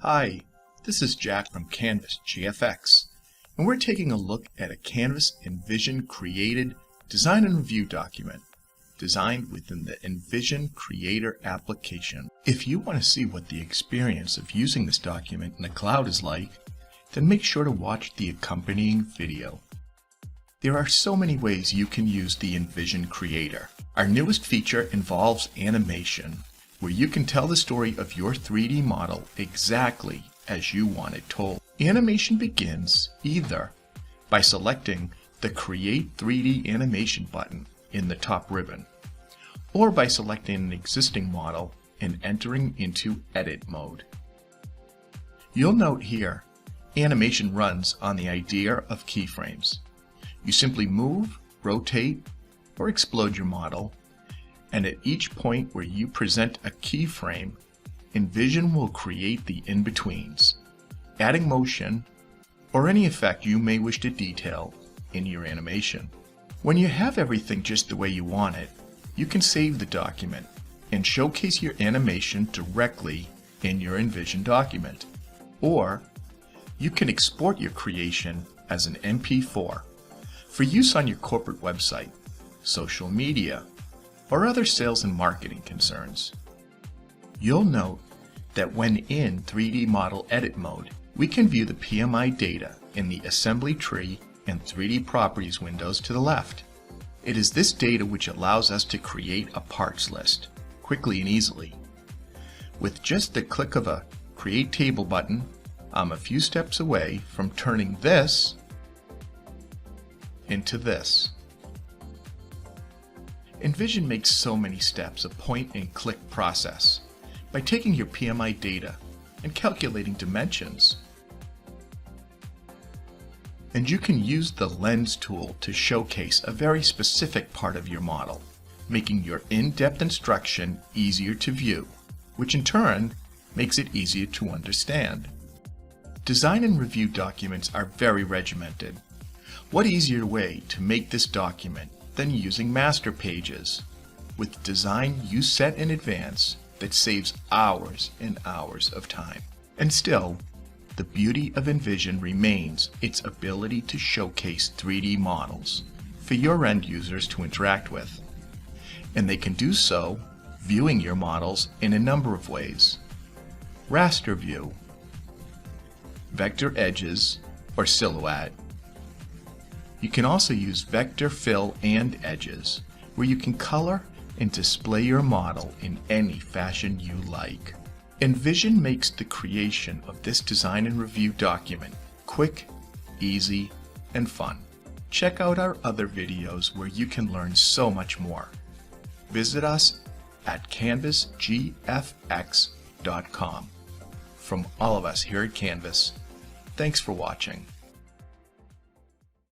Hi, this is Jack from Canvas GFX, and we're taking a look at a Canvas Envision created design and review document designed within the Envision Creator application. If you want to see what the experience of using this document in the cloud is like, then make sure to watch the accompanying video. There are so many ways you can use the Envision Creator. Our newest feature involves animation, where you can tell the story of your 3D model exactly as you want it told. Animation begins either by selecting the Create 3D Animation button in the top ribbon, or by selecting an existing model and entering into Edit mode. You'll note here, animation runs on the idea of keyframes. You simply move, rotate, or explode your model, and at each point where you present a keyframe, Envision will create the in-betweens, adding motion or any effect you may wish to detail in your animation. When you have everything just the way you want it, you can save the document and showcase your animation directly in your Envision document. Or you can export your creation as an MP4 for use on your corporate website, social media, or other sales and marketing concerns. You'll note that when in 3D Model Edit mode, we can view the PMI data in the Assembly Tree and 3D Properties windows to the left. It is this data which allows us to create a parts list quickly and easily. With just the click of a Create Table button, I'm a few steps away from turning this into this. Envision makes so many steps a point-and-click process by taking your PMI data and calculating dimensions. And you can use the Lens tool to showcase a very specific part of your model, making your in-depth instruction easier to view, which in turn makes it easier to understand. Design and review documents are very regimented. What easier way to make this document than using master pages with design you set in advance that saves hours and hours of time. And still, the beauty of Envision remains its ability to showcase 3D models for your end users to interact with. And they can do so viewing your models in a number of ways. Raster view, vector edges, or silhouette. You can also use vector fill and edges, where you can color and display your model in any fashion you like. Envision makes the creation of this design and review document quick, easy, and fun. Check out our other videos where you can learn so much more. Visit us at canvasgfx.com. From all of us here at Canvas, thanks for watching.